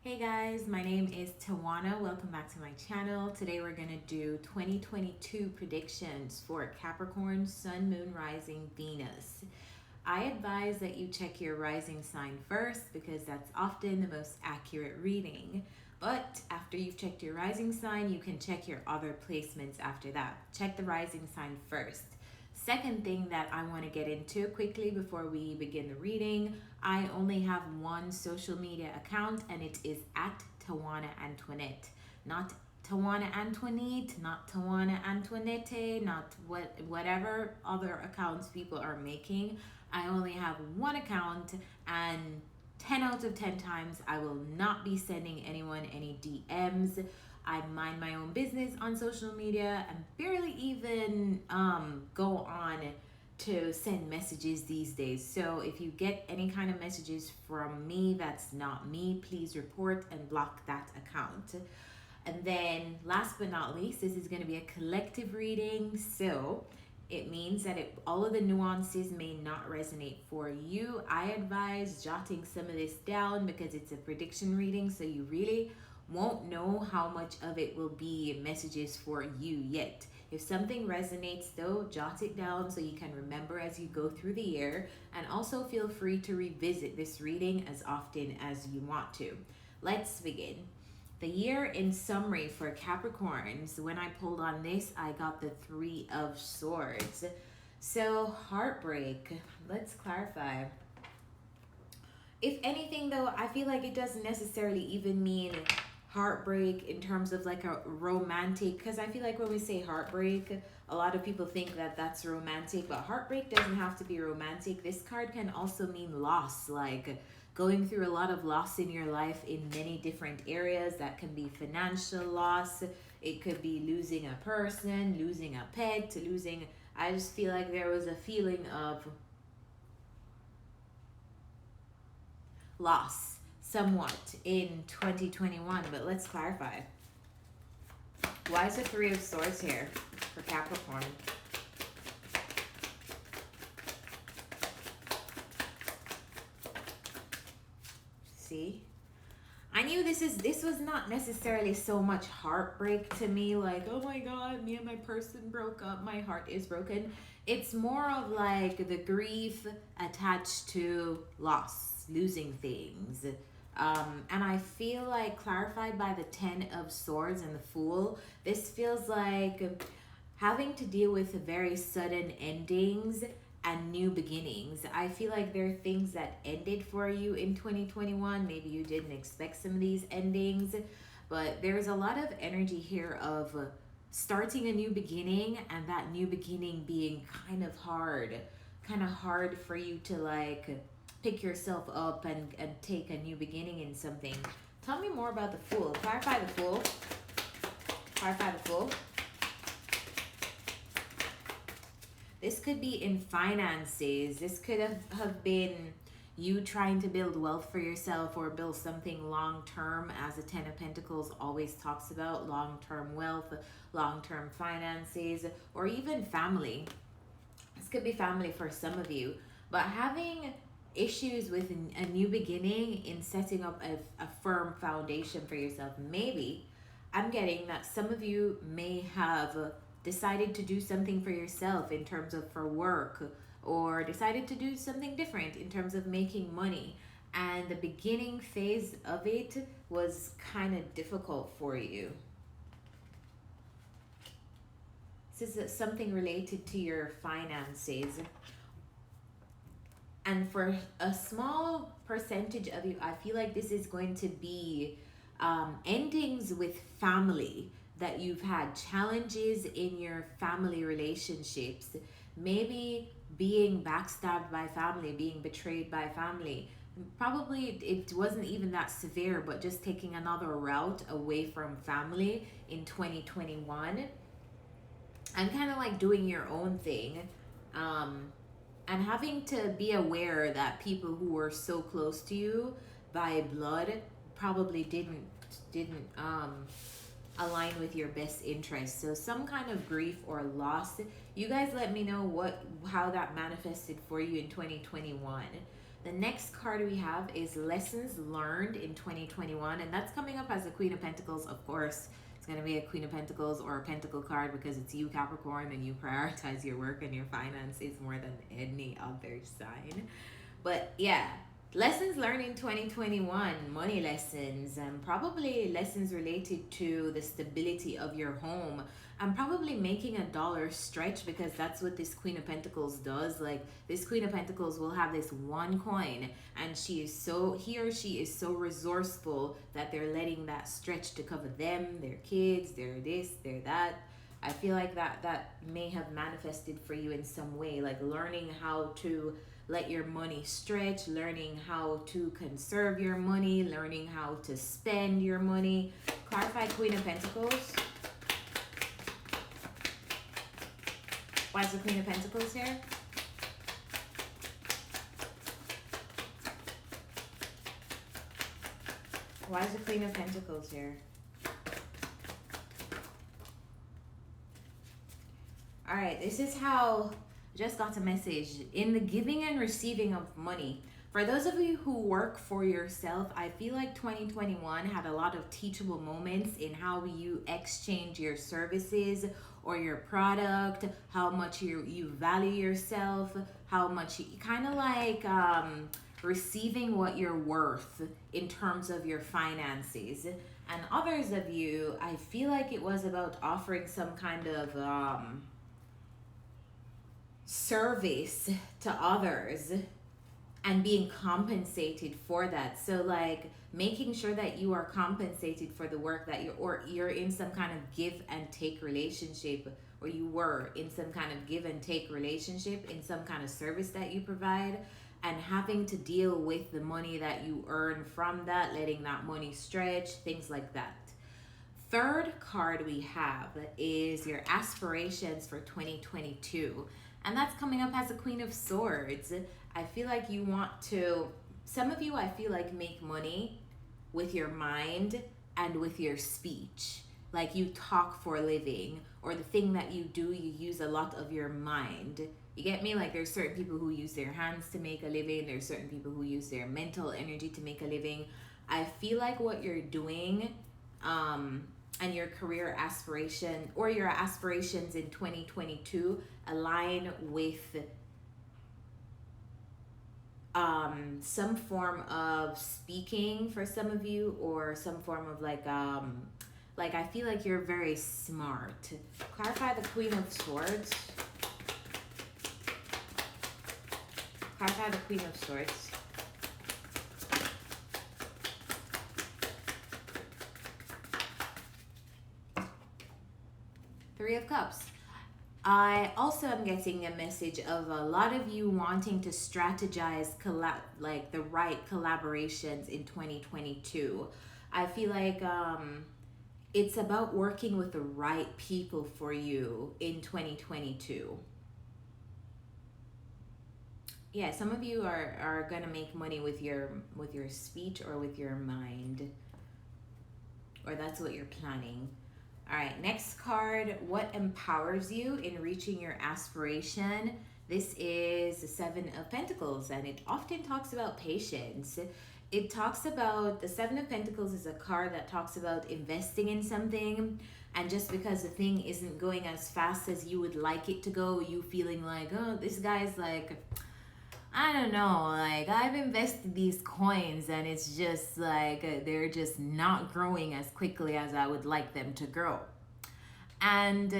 Hey guys, my name is Tawana. Welcome back to my channel. Today we're going to do 2022 predictions for Capricorn, Sun, Moon, Rising, Venus. I advise that you check your rising sign first because that's often the most accurate reading. But after you've checked your rising sign, you can check your other placements after that. Check the rising sign first. Second thing that I want to get into quickly before we begin the reading, I only have one social media account and it is at tawanantoinette. Not Tawana Antoinette, not Tawana Antoinette, not whatever other accounts people are making. I only have one account, and 10 out of 10 times I will not be sending anyone any DMs. I mind my own business on social media and barely even go on to send messages these days. So if you get any kind of messages from me that's not me, please report and block that account. And then last but not least, this is going to be a collective reading. So it means that all of the nuances may not resonate for you. I advise jotting some of this down because it's a prediction reading, so you really won't know how much of it will be messages for you yet. If something resonates though, jot it down so you can remember as you go through the year, and also feel free to revisit this reading as often as you want to. Let's begin. The year in summary for Capricorns, when I pulled on this, I got the Three of Swords. So heartbreak, let's clarify. If anything though, I feel like it doesn't necessarily even mean heartbreak in terms of like a romantic, because I feel like when we say heartbreak, a lot of people think that that's romantic, but heartbreak doesn't have to be romantic. This card can also mean loss, like going through a lot of loss in your life in many different areas. That can be financial loss, it could be losing a person, losing a pet, losing, I just feel like there was a feeling of loss somewhat in 2021, but let's clarify. Why is the Three of Swords here for Capricorn? See? I knew this was not necessarily so much heartbreak to me, like, oh my god, me and my person broke up, my heart is broken. It's more of like the grief attached to loss, losing things. And I feel like clarified by the Ten of Swords and the Fool, this feels like having to deal with very sudden endings and new beginnings. I feel like there are things that ended for you in 2021. Maybe you didn't expect some of these endings, but there's a lot of energy here of starting a new beginning, and that new beginning being kind of hard for you to like pick yourself up and take a new beginning in something. Tell me more about the Fool. Clarify the Fool. Clarify the Fool. This could be in finances. This could have been you trying to build wealth for yourself or build something long-term, as the Ten of Pentacles always talks about, long-term wealth, long-term finances, or even family. This could be family for some of you, but having issues with a new beginning in setting up a firm foundation for yourself. Maybe I'm getting that some of you may have decided to do something for yourself in terms of for work, or decided to do something different in terms of making money, and the beginning phase of it was kind of difficult for you. This is something related to your finances. And for a small percentage of you, I feel like this is going to be endings with family, that you've had challenges in your family relationships, maybe being backstabbed by family, being betrayed by family. Probably it wasn't even that severe, but just taking another route away from family in 2021 and kind of like doing your own thing. And having to be aware that people who were so close to you by blood probably didn't align with your best interests. So some kind of grief or loss. You guys let me know how that manifested for you in 2021. The next card we have is lessons learned in 2021, and that's coming up as a Queen of Pentacles. Of course, it's going to be a Queen of Pentacles or a Pentacle card because it's you, Capricorn, and you prioritize your work and your finances more than any other sign. But yeah, lessons learned in 2021, money lessons, and probably lessons related to the stability of your home. I'm probably making a dollar stretch because that's what this Queen of Pentacles does. Like, this Queen of Pentacles will have this one coin, and he or she is so resourceful that they're letting that stretch to cover them, their kids, their this, their that. I feel like that may have manifested for you in some way, like learning how to let your money stretch, learning how to conserve your money, learning how to spend your money. Clarify Queen of Pentacles. Why is the Queen of Pentacles here? Why is the Queen of Pentacles here? All right, this is how, just got a message. In the giving and receiving of money, for those of you who work for yourself, I feel like 2021 had a lot of teachable moments in how you exchange your services or your product, how much you value yourself, how much you kind of like receiving what you're worth in terms of your finances. And others of you, I feel like it was about offering some kind of service to others and being compensated for that. So like making sure that you are compensated for the work that you're in some kind of give and take relationship, or you were in some kind of give and take relationship in some kind of service that you provide, and having to deal with the money that you earn from that, letting that money stretch, things like that. Third card we have is your aspirations for 2022. And that's coming up as a Queen of Swords. I feel like you want to, some of you I feel like make money with your mind and with your speech. Like you talk for a living, or the thing that you do, you use a lot of your mind. You get me? Like there's certain people who use their hands to make a living. There's certain people who use their mental energy to make a living. I feel like what you're doing, and your career aspiration or your aspirations in 2022 align with some form of speaking for some of you, or some form of like I feel like you're very smart. Clarify the Queen of Swords. Clarify the Queen of Swords. Three of Cups. I also am getting a message of a lot of you wanting to strategize like the right collaborations in 2022. I feel like it's about working with the right people for you in 2022. Yeah, some of you are gonna make money with your speech or with your mind, or that's what you're planning. All right, next card, what empowers you in reaching your aspiration? This is the Seven of Pentacles, and it often talks about patience. It talks about, the Seven of Pentacles is a card that talks about investing in something, and just because the thing isn't going as fast as you would like it to go, you feeling like, oh, this guy's like, I don't know, like I've invested these coins and it's just like they're just not growing as quickly as I would like them to grow. And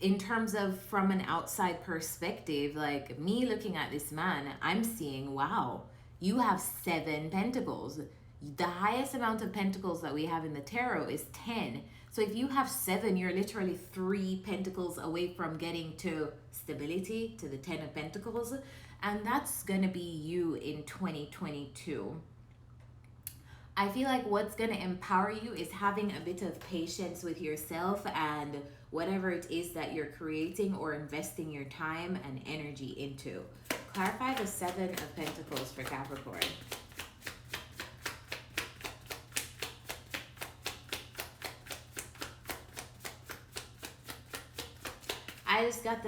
in terms of from an outside perspective, like me looking at this man, I'm seeing, wow, you have 7 pentacles. The highest amount of pentacles that we have in the tarot is 10. So if you have 7, you're literally 3 pentacles away from getting to stability, to the 10 of pentacles. And that's going to be you in 2022. I feel like what's going to empower you is having a bit of patience with yourself and whatever it is that you're creating or investing your time and energy into. Clarify the 7 of Pentacles for Capricorn. I I just got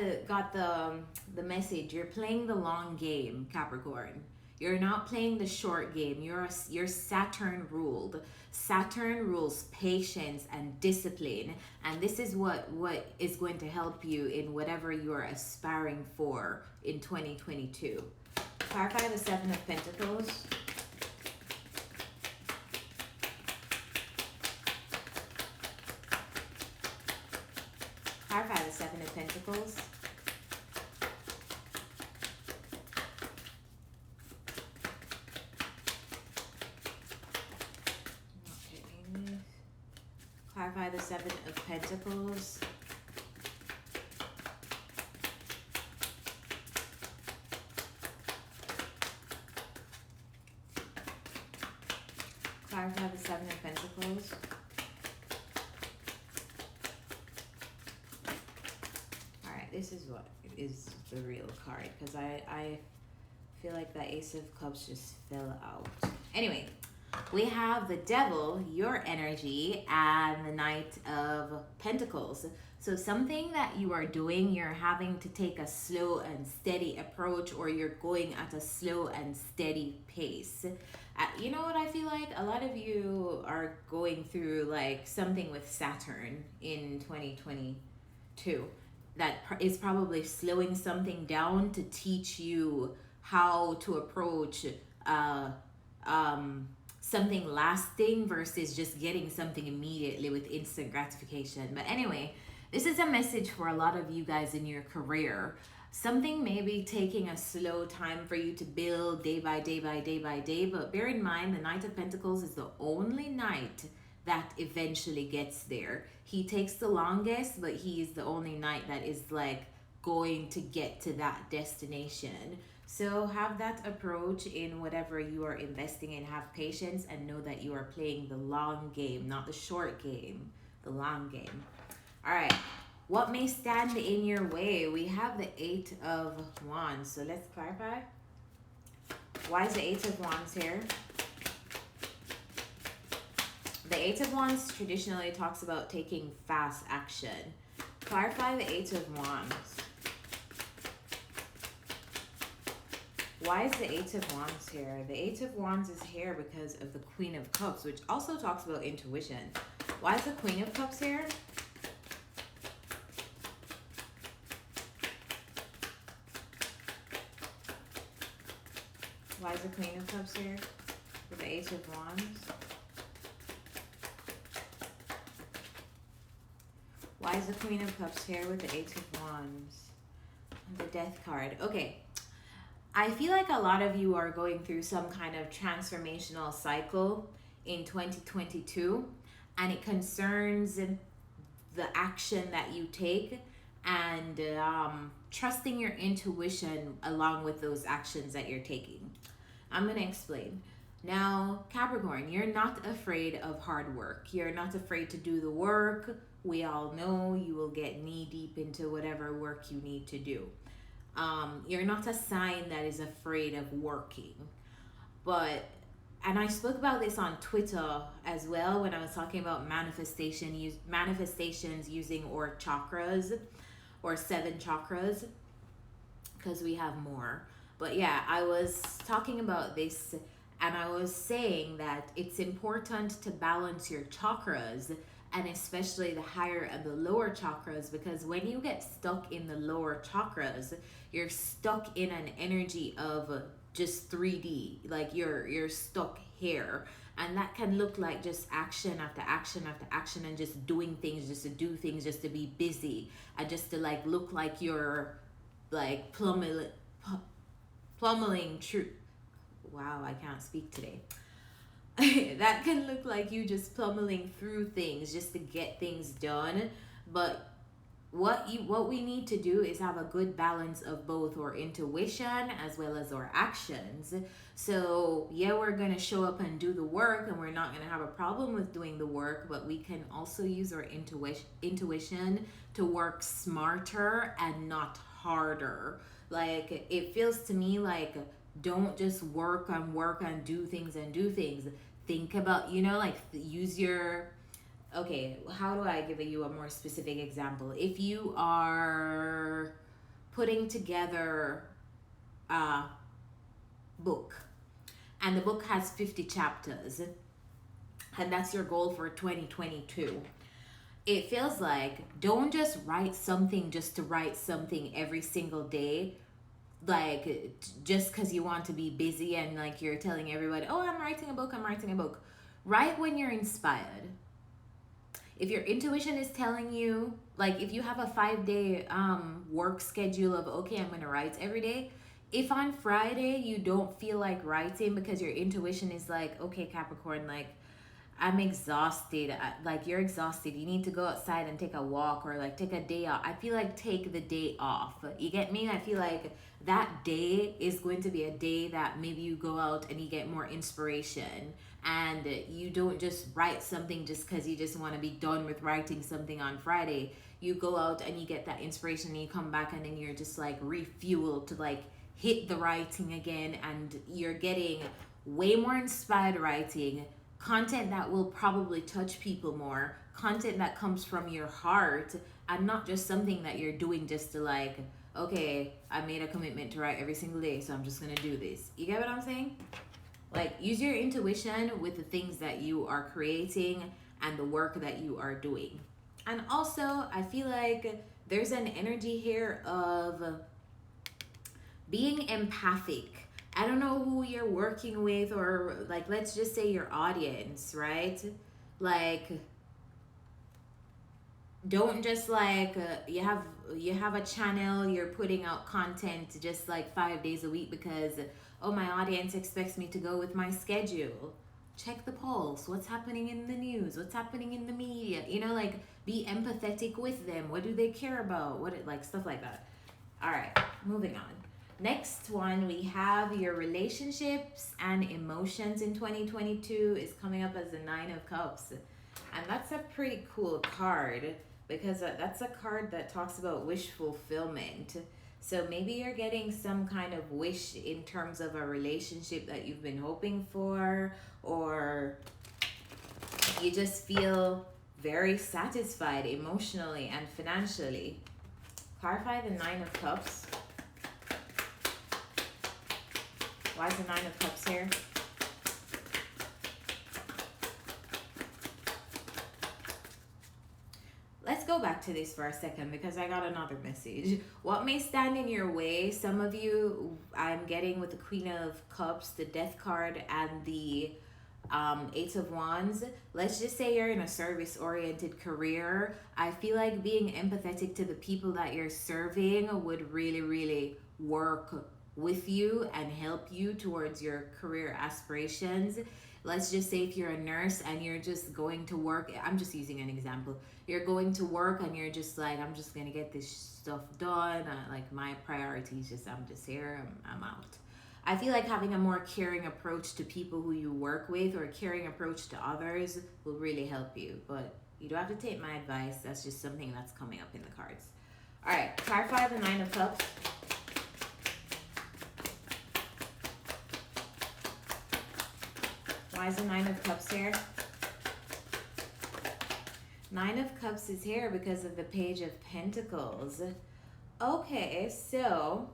the message. You're playing the long game, Capricorn. You're not playing the short game. You're Saturn ruled. Saturn rules patience and discipline, and this is what is going to help you in whatever you are aspiring for in 2022. Clarify the Seven of Pentacles. Clarify the Seven of Pentacles. Clarify the Seven of Pentacles. Clarify the Seven of Pentacles. Alright, this is what is the real card, because I feel like the Ace of Cups just fell out. Anyway, we have the Devil, your energy, and the Knight of Pentacles. So something that you are doing, you're having to take a slow and steady approach, or you're going at a slow and steady pace. You know what I feel like? A lot of you are going through like something with Saturn in 2022 that is probably slowing something down to teach you how to approach something lasting versus just getting something immediately with instant gratification. But anyway, this is a message for a lot of you guys in your career. Something may be taking a slow time for you to build day by day by day by day, but bear in mind the Knight of Pentacles is the only knight that eventually gets there. He takes the longest, but he is the only knight that is like going to get to that destination. So have that approach in whatever you are investing in. Have patience and know that you are playing the long game, not the short game, the long game. All right, what may stand in your way? We have the Eight of Wands. So let's clarify. Why is the Eight of Wands here? The Eight of Wands traditionally talks about taking fast action. Clarify the Eight of Wands. Why is the Eight of Wands here? The Eight of Wands is here because of the Queen of Cups, which also talks about intuition. Why is the Queen of Cups here? Why is the Queen of Cups here with the Eight of Wands? Why is the Queen of Cups here with the Eight of Wands? And the Death card. Okay. I feel like a lot of you are going through some kind of transformational cycle in 2022, and it concerns the action that you take and trusting your intuition along with those actions that you're taking. I'm going to explain. Now, Capricorn, you're not afraid of hard work. You're not afraid to do the work. We all know you will get knee deep into whatever work you need to do. You're not a sign that is afraid of working. And I spoke about this on Twitter as well when I was talking about manifestations using or chakras or 7 chakras, because we have more. But yeah, I was talking about this and I was saying that it's important to balance your chakras, and especially the higher and the lower chakras, because when you get stuck in the lower chakras, you're stuck in an energy of just 3D, like you're stuck here, and that can look like just action after action after action, and just doing things just to do things, just to be busy, and just to like look like you're like plummeting true. Wow, I can't speak today. That can look like you just plummeting through things just to get things done. But what we need to do is have a good balance of both our intuition as well as our actions. So yeah, we're gonna show up and do the work, and we're not gonna have a problem with doing the work, but we can also use our intuition to work smarter and not harder. Like, it feels to me like, don't just work and do things. Think about, like, use your okay, how do I give you a more specific example? If you are putting together a book and the book has 50 chapters and that's your goal for 2022, it feels like don't just write something just to write something every single day, like just because you want to be busy and like you're telling everybody, oh, I'm writing a book, I'm writing a book. Write when you're inspired. If your intuition is telling you, like if you have a 5 day work schedule of, okay, I'm gonna write every day, if on Friday you don't feel like writing because your intuition is like, okay, Capricorn, like I'm exhausted, like you're exhausted, you need to go outside and take a walk or like take a day off, I feel like take the day off. You get me? I feel like that day is going to be a day that maybe you go out and you get more inspiration, and you don't just write something just because you just want to be done with writing something on Friday. You go out and you get that inspiration and you come back and then you're just like refueled to like hit the writing again, and you're getting way more inspired writing, content that will probably touch people more, content that comes from your heart, and not just something that you're doing just to like, okay, I made a commitment to write every single day, so I'm just gonna do this. You get what I'm saying? Like, use your intuition with the things that you are creating and the work that you are doing. And also, I feel like there's an energy here of being empathic. I don't know who you're working with, or like, let's just say your audience, right? Like, don't just like you have a channel, you're putting out content just like 5 days a week because, oh, my audience expects me to go with my schedule. Check the pulse. What's happening in the news? What's happening in the media? You know, like be empathetic with them. What do they care about? Like stuff like that. All right, moving on. Next one, we have your relationships and emotions in 2022 is coming up as the 9 of Cups. And that's a pretty cool card because that's a card that talks about wish fulfillment. So maybe you're getting some kind of wish in terms of a relationship that you've been hoping for, or you just feel very satisfied emotionally and financially. Clarify the 9 of Cups. Why is the 9 of Cups here? Let's go back to this for a second because I got another message. What may stand in your way? Some of you, I'm getting with the Queen of Cups, the Death card, and the 8 of Wands. Let's just say you're in a service-oriented career. I feel like being empathetic to the people that you're serving would really, really work with you and help you towards your career aspirations. Let's just say if you're a nurse and you're just going to work, I'm just using an example. You're going to work and you're just like, I'm just gonna get this stuff done. Like my priority is just, I'm just here, I'm out. I feel like having a more caring approach to people who you work with, or a caring approach to others, will really help you. But you don't have to take my advice. That's just something that's coming up in the cards. All right, clarify the 9 of Cups. Why is the 9 of Cups here? 9 of Cups is here because of the Page of Pentacles. Okay, so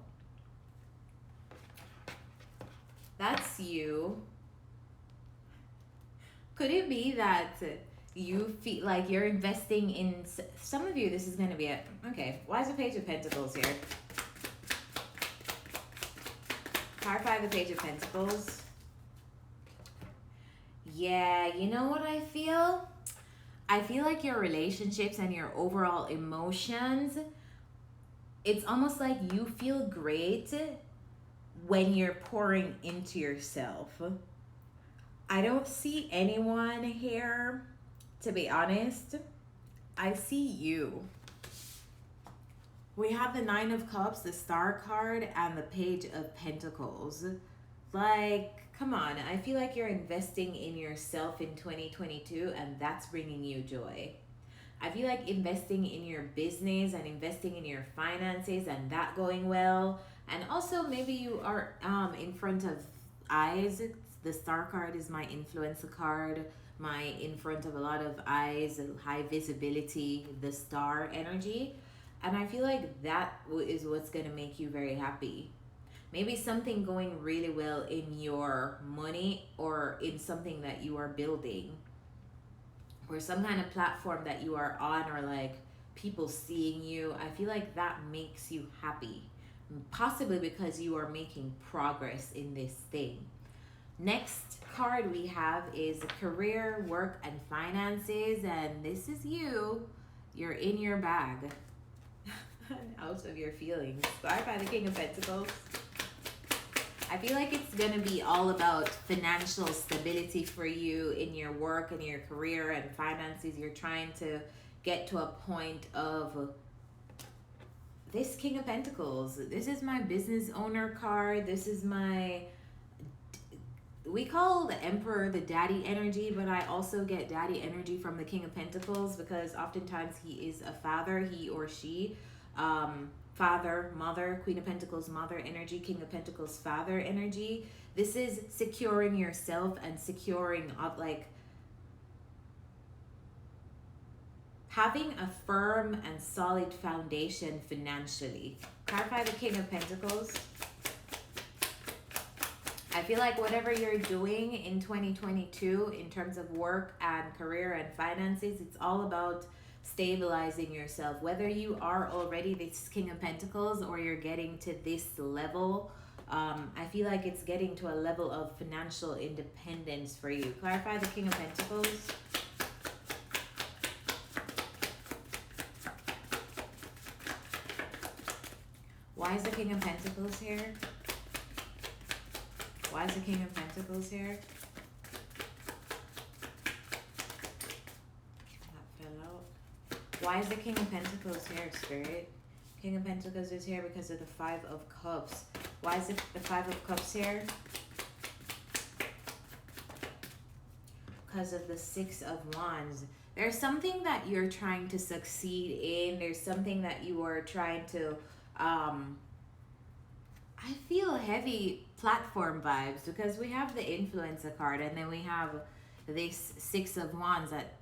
that's you. Could it be that you feel like you're investing in, some of you, this is going to be it. Okay, why is the Page of Pentacles here? Clarify the Page of Pentacles. Yeah, you know what I feel? I feel like your relationships and your overall emotions, it's almost like you feel great when you're pouring into yourself. I don't see anyone here, to be honest. I see you. We have the 9 of Cups, the Star card, and the Page of Pentacles. Like, come on, I feel like you're investing in yourself in 2022, and that's bringing you joy. I feel like investing in your business and investing in your finances and that going well. And also maybe you are in front of eyes. The Star card is my influencer card, in front of a lot of eyes, high visibility, the star energy. And I feel like that is what's going to make you very happy. Maybe something going really well in your money, or in something that you are building, or some kind of platform that you are on, or like people seeing you. I feel like that makes you happy, possibly because you are making progress in this thing. Next card we have is career, work, and finances, and this is you. You're in your bag. Out of your feelings. By the King of Pentacles. I feel like it's going to be all about financial stability for you in your work and your career and finances. You're trying to get to a point of this King of Pentacles. This is my business owner card. This is my, we call the Emperor the daddy energy, but I also get daddy energy from the King of Pentacles, because oftentimes he is a father, he or she. Father, mother, Queen of Pentacles, mother energy, King of Pentacles, father energy. This is securing yourself and securing up, like having a firm and solid foundation financially. Clarify the King of Pentacles. I feel like whatever you're doing in 2022 in terms of work and career and finances, it's all about stabilizing yourself. Whether you are already this King of Pentacles or you're getting to this level, I feel like it's getting to a level of financial independence for you. Clarify the King of Pentacles. Why is the King of Pentacles here? Why is the King of Pentacles here? Why is the King of Pentacles here, Spirit? King of Pentacles is here because of the Five of Cups. Why is the Five of Cups here? Because of the Six of Wands. There's something that you're trying to succeed in. There's something that you are trying to... I feel heavy platform vibes, because we have the Influencer card, and then we have this Six of Wands that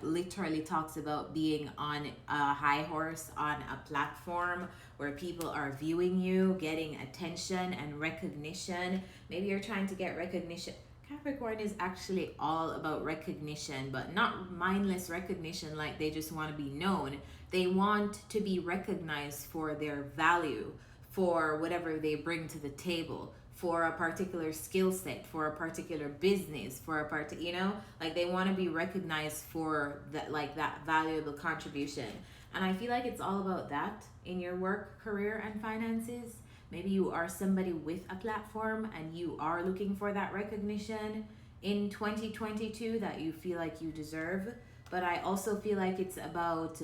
literally talks about being on a high horse on a platform where people are viewing you, getting attention and recognition. Maybe you're trying to get recognition. Capricorn is actually all about recognition, but not mindless recognition like they just want to be known. They want to be recognized for their value, for whatever they bring to the table, for a particular skill set, for a particular business, for a you know, like they want to be recognized for that, like that valuable contribution. And I feel like it's all about that in your work, career, and finances. Maybe you are somebody with a platform and you are looking for that recognition in 2022 that you feel like you deserve. But I also feel like it's about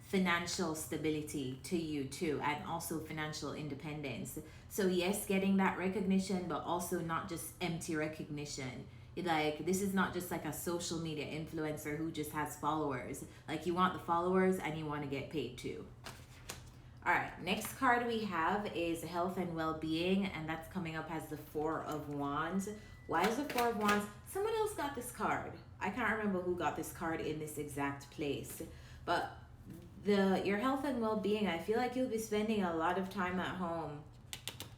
financial stability to you too, and also financial independence. So yes, getting that recognition, but also not just empty recognition. Like, this is not just like a social media influencer who just has followers. Like, you want the followers and you want to get paid too. All right, next card we have is health and well-being, and that's coming up as the Four of Wands. Why is the Four of Wands? Someone else got this card. I can't remember who got this card in this exact place, but your health and well-being, I feel like you'll be spending a lot of time at home.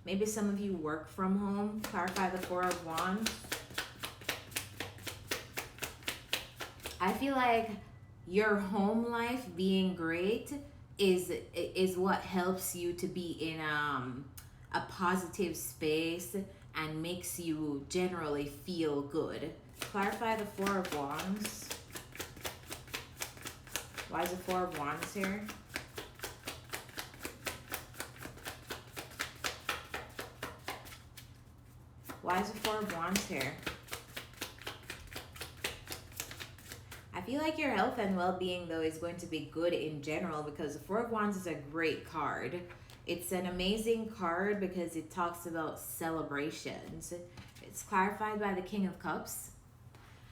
Maybe some of you work from home. Clarify the Four of Wands. I feel like your home life being great is what helps you to be in a positive space and makes you generally feel good. Clarify the Four of Wands. Why is the Four of Wands here? Why is the Four of Wands here? I feel like your health and well-being, though, is going to be good in general, because the Four of Wands is a great card. It's an amazing card because it talks about celebrations. It's clarified by the King of Cups.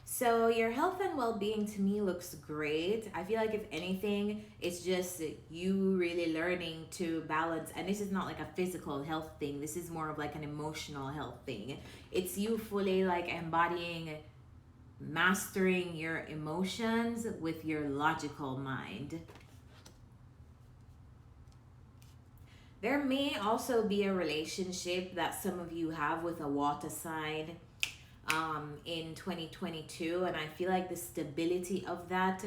So your health and well-being to me looks great. I feel like if anything, it's just you really learning to balance. And this is not like a physical health thing. This is more of like an emotional health thing. It's you fully like embodying mastering your emotions with your logical mind. There may also be a relationship that some of you have with a water sign in 2022, and I feel like the stability of that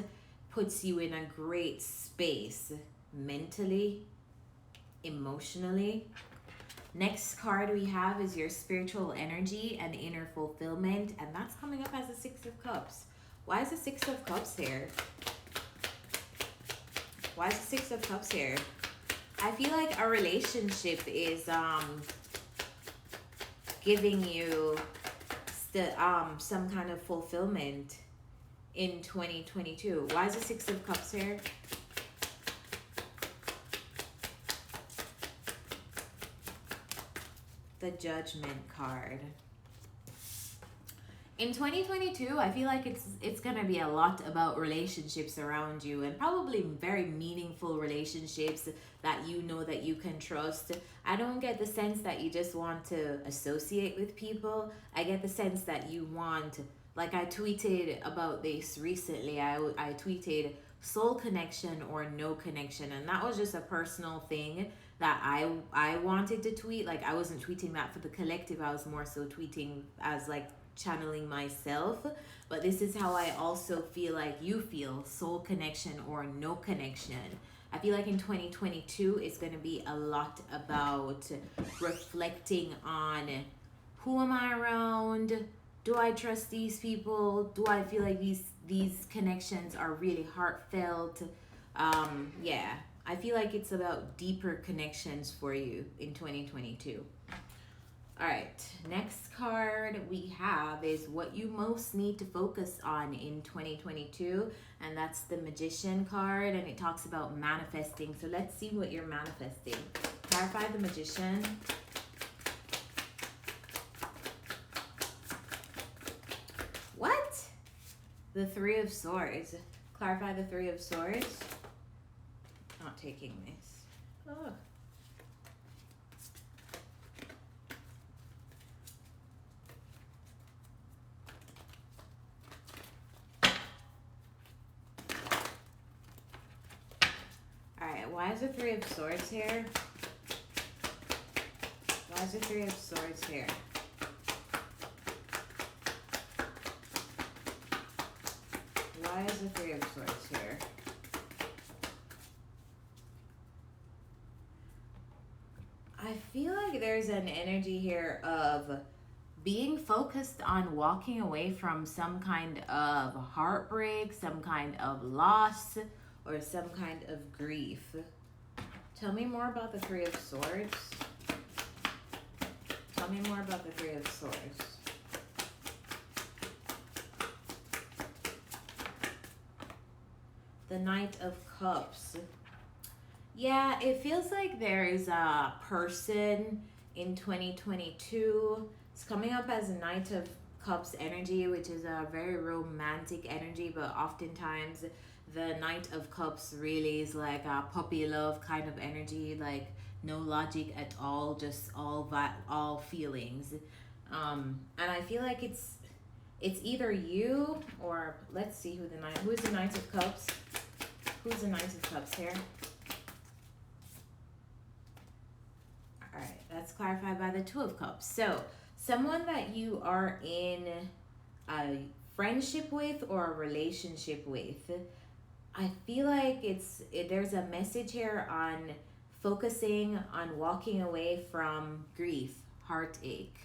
puts you in a great space mentally, emotionally. Next card we have is your spiritual energy and inner fulfillment, and that's coming up as the Six of Cups. Why is the Six of Cups here? Why is the Six of Cups here? I feel like a relationship is giving you some kind of fulfillment in 2022. Why is the Six of Cups here? The Judgment card. In 2022, I feel like it's gonna be a lot about relationships around you, and probably very meaningful relationships that you know that you can trust. I don't get the sense that you just want to associate with people. I get the sense that you want, like I tweeted about this recently. I tweeted soul connection or no connection, and that was just a personal thing that I wanted to tweet. Like, I wasn't tweeting that for the collective. I was more so tweeting as like channeling myself. But this is how I also feel like you feel, soul connection or no connection. I feel like in 2022 it's going to be a lot about reflecting on, who am I around? Do I trust these people? Do I feel like these connections are really heartfelt? Yeah, I feel like it's about deeper connections for you in 2022. All right, next card we have is what you most need to focus on in 2022, and that's the Magician card, and it talks about manifesting. So let's see what you're manifesting. Clarify the Magician. What? The Three of Swords. Clarify the Three of Swords. Not taking this. Oh. Why is the Three of Swords here? Why is the Three of Swords here? Why is the Three of Swords here? I feel like there's an energy here of being focused on walking away from some kind of heartbreak, some kind of loss, or some kind of grief. Tell me more about the Three of Swords. Tell me more about the Three of Swords. The Knight of Cups. Yeah, it feels like there is a person in 2022. It's coming up as a Knight of Cups energy, which is a very romantic energy, but oftentimes the Knight of Cups really is like a puppy love kind of energy, like no logic at all, just all feelings. And I feel like it's either you or, let's see who's the Knight of Cups. Who's the Knight of Cups here? All right, that's clarified by the Two of Cups. So someone that you are in a friendship with or a relationship with, I feel like there's a message here on focusing on walking away from grief, heartache.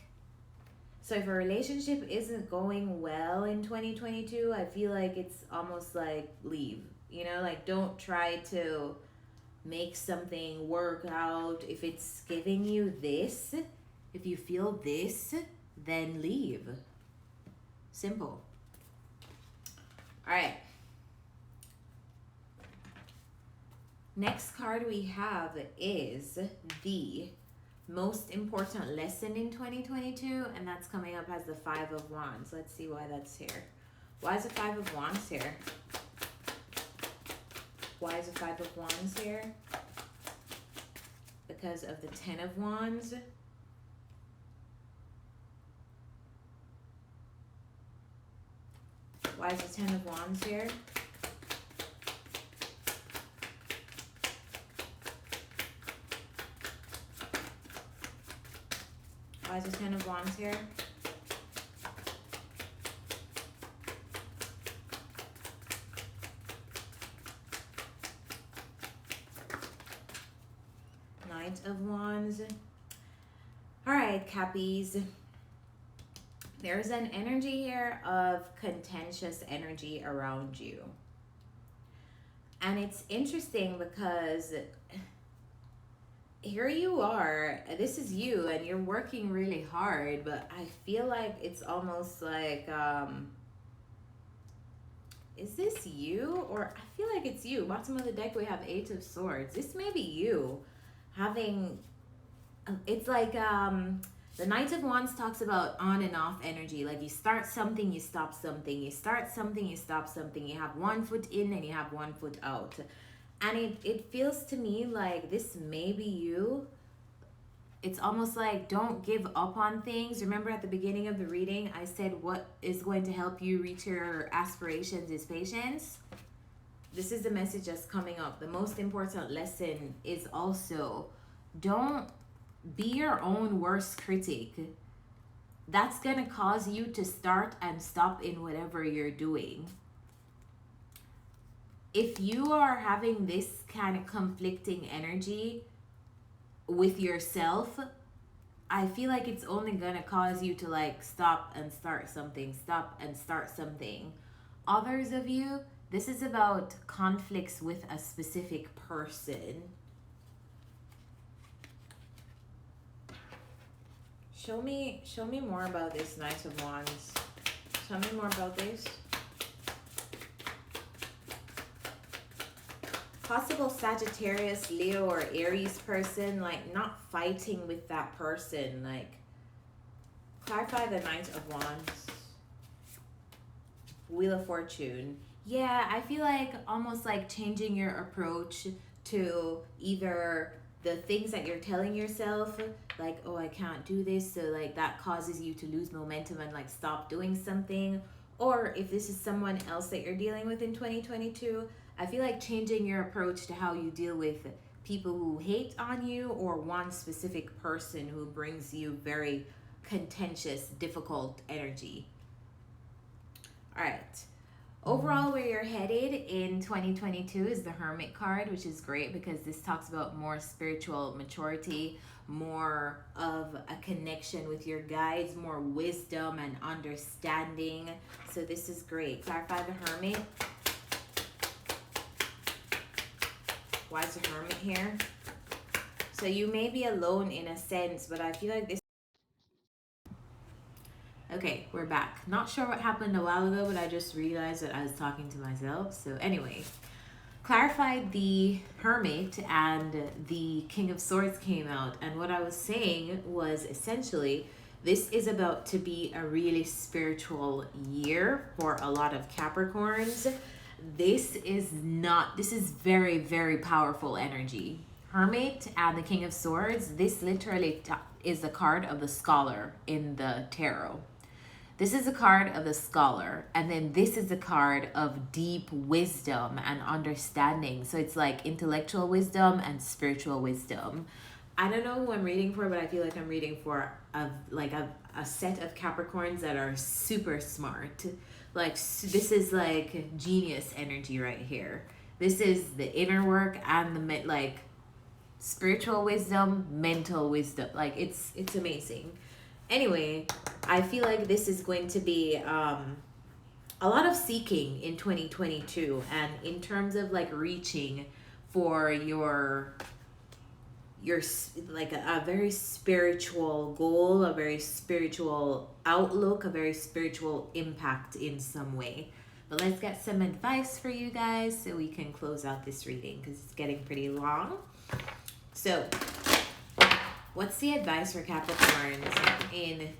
So if a relationship isn't going well in 2022, I feel like it's almost like leave. You know, like don't try to make something work out. If it's giving you this, if you feel this, then leave. Simple. All right. Next card we have is the most important lesson in 2022, and that's coming up as the Five of Wands. Let's see why that's here. Why is the Five of Wands here? Why is the Five of Wands here? Because of the Ten of Wands. Why is the Ten of Wands here? Why is the Ten of Wands here? Knight of Wands. All right, Cappies. There's an energy here of contentious energy around you. And it's interesting because here you are, this is you, and you're working really hard, but I feel like it's almost like, is this you? Or I feel like it's you. Bottom of the deck, we have Eight of Swords. This may be you having, it's like, the Knight of Wands talks about on and off energy. Like you start something, you stop something. You start something, you stop something. You have one foot in and you have one foot out. And it feels to me like this may be you. It's almost like don't give up on things. Remember at the beginning of the reading, I said what is going to help you reach your aspirations is patience. This is the message that's coming up. The most important lesson is also don't be your own worst critic. That's going to cause you to start and stop in whatever you're doing. If you are having this kind of conflicting energy with yourself, I feel like it's only going to cause you to like stop and start something, stop and start something. Others of you, this is about conflicts with a specific person. Show me more about this Knight of Wands. Tell me more about this. Possible Sagittarius, Leo, or Aries person, like not fighting with that person. Like, clarify the Knight of Wands. Wheel of Fortune. Yeah, I feel like almost like changing your approach to either the things that you're telling yourself, like, oh, I can't do this, so like that causes you to lose momentum and like stop doing something. Or if this is someone else that you're dealing with in 2022, I feel like changing your approach to how you deal with people who hate on you or one specific person who brings you very contentious, difficult energy. All right. Overall, where you're headed in 2022 is the Hermit card, which is great because this talks about more spiritual maturity, more of a connection with your guides, more wisdom and understanding. So this is great. Clarify the Hermit. Why is the Hermit here? So you may be alone in a sense, but I feel like this... Okay, we're back. Not sure what happened a while ago, but I just realized that I was talking to myself. So anyway, clarified the Hermit and the King of Swords came out. And what I was saying was essentially, this is about to be a really spiritual year for a lot of Capricorns. This is very, very powerful energy. Hermit and the King of Swords, this literally is the card of the scholar in the tarot. This is a card of the scholar, and then this is a card of deep wisdom and understanding. So it's like intellectual wisdom and spiritual wisdom. I don't know who I'm reading for, but I feel like I'm reading for a set of Capricorns that are super smart. Like, this is like genius energy right here. This is the inner work and the like spiritual wisdom, mental wisdom. Like, it's amazing. Anyway, I feel like this is going to be a lot of seeking in 2022, and in terms of like reaching for your like a very spiritual goal, a very spiritual outlook, a very spiritual impact in some way. But let's get some advice for you guys so we can close out this reading because it's getting pretty long. So what's the advice for Capricorns in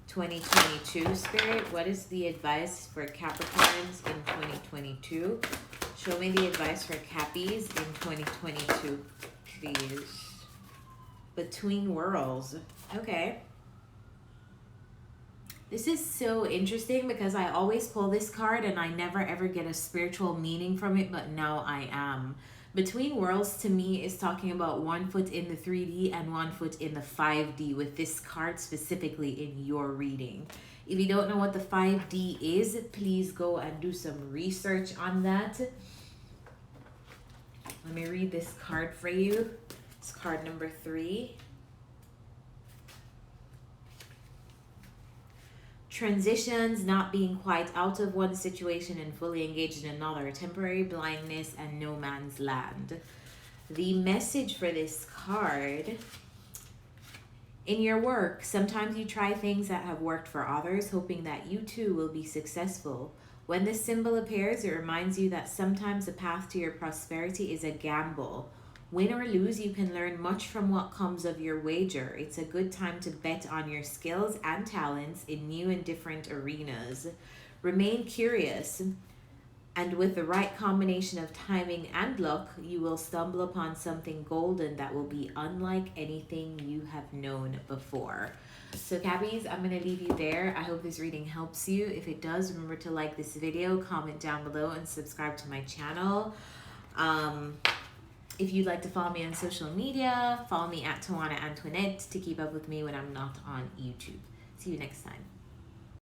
2022, Spirit? What is the advice for Capricorns in 2022? Show me the advice for Cappies in 2022, please. Between Worlds. Okay. This is so interesting because I always pull this card and I never ever get a spiritual meaning from it, but now I am. Between Worlds to me is talking about 1 foot in the 3D and 1 foot in the 5D with this card specifically in your reading. If you don't know what the 5D is, please go and do some research on that. Let me read this card for you. It's card number 3. Transitions, not being quite out of one situation and fully engaged in another, temporary blindness, and no man's land. The message for this card: in your work, sometimes you try things that have worked for others, hoping that you too will be successful. When this symbol appears, it reminds you that sometimes the path to your prosperity is a gamble. Win or lose, you can learn much from what comes of your wager. It's a good time to bet on your skills and talents in new and different arenas. Remain curious, and with the right combination of timing and luck, you will stumble upon something golden that will be unlike anything you have known before. So Cappies, I'm going to leave you there. I hope this reading helps you. If it does, remember to like this video, comment down below, and subscribe to my channel. If you'd like to follow me on social media, follow me at tawanantoinette to keep up with me when I'm not on YouTube. See you next time.